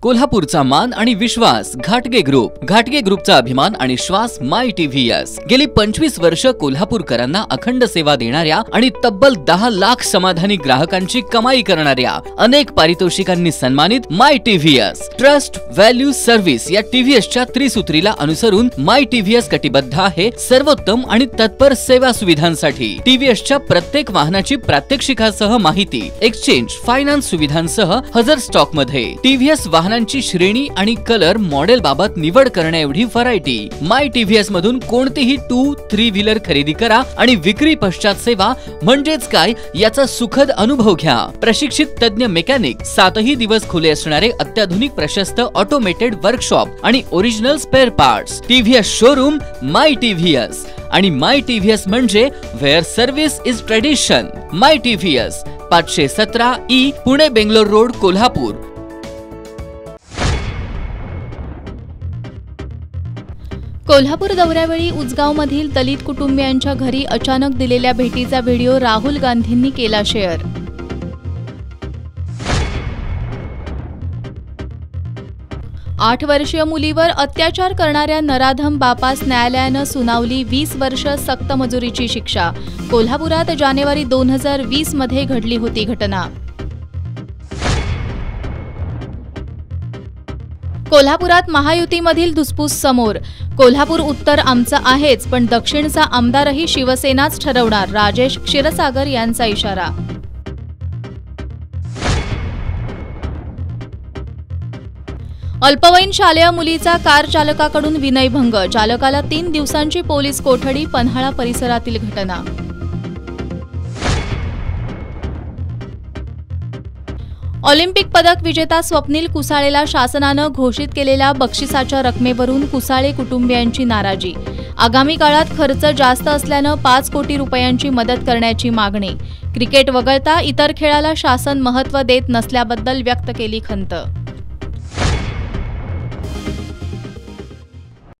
कोल्हापूरचा मान आणि विश्वास घाटगे ग्रुप. घाटगे ग्रुपचा अभिमान आणि श्वास माय टीव्हीएस. गेली 25 वर्ष कोल्हापूरकरांना अखंड सेवा देणाऱ्या आणि तब्बल 10 लाख समाधानी ग्राहकांची कमाई करणाऱ्या अनेक पारितोषिकांनी सन्मानित माय टीव्हीएस. ट्रस्ट, व्हॅल्यू, सर्व्हिस या टीव्हीएसच्या त्रिसूत्रीला अनुसरून माय टीव्हीएस कटिबद्ध आहे सर्वोत्तम आणि तत्पर सेवा सुविधांसाठी. टीव्हीएसच्या प्रत्येक वाहनाची प्रात्यक्षिकासह माहिती, एक्सचेंज, फायनान्स सुविधांसह हजर स्टॉक मध्ये. टीव्हीएस वाहनांची श्रेणी आणि कलर मॉडेल बाबत निवड करण्याएवढी व्हरायटी. माय टीव्हीएस मधून कोणतीही 2-3 व्हीलर खरेदी करा आणि विक्री पश्चात सेवा म्हणजेच काय याचा सुखद अनुभव घ्या. प्रशिक्षित तज्ञ मेकॅनिक, 7ही दिवस खुले असणारे अत्याधुनिक प्रशस्त ऑटोमेटेड वर्कशॉप आणि original spare parts. TVS showroom my TVS. आणि माय टीव्हीएस म्हणजे where service is tradition. My TVS 517 Pune Bangalore road, Kolhapur. Kolhapur दौऱ्यावेळी उजगावमधील दलित कुटुंबियांच्या घरी अचानक दिलेल्या भेटीचा व्हिडिओ राहुल गांधींनी केला शेअर. आठ वर्षीय मुलीवर अत्याचार करणाऱ्या नराधम बापास न्यायालयानं सुनावली 20 वर्ष सक्त मजुरीची शिक्षा. कोल्हापुरात जानेवारी 2020 मध्ये घडली होती घटना. कोल्हापुरात महायुतीमधील धुसफूस समोर. कोल्हापूर उत्तर आमचं आहेच, पण दक्षिणचा आमदारही शिवसेनाच ठरवणार, राजेश क्षीरसागर यांचा इशारा. अल्पवयीन शालेय मुलीचा कार चालकाकडून विनयभंग. चालकाला 3 दिवसांची पोलीस कोठडी. पन्हाळा परिसरातील घटना. ऑलिम्पिक पदक विजेता स्वप्नील कुसाळेला शासनानं घोषित केलेल्या बक्षिसाच्या रकमेवरून कुसाळे कुटुंबियांची नाराजी. आगामी काळात खर्च जास्त असल्यानं 5 कोटी रुपयांची मदत करण्याची मागणी. क्रिकेट वगळता इतर खेळाला शासन महत्त्व देत नसल्याबद्दल व्यक्त केली खंत.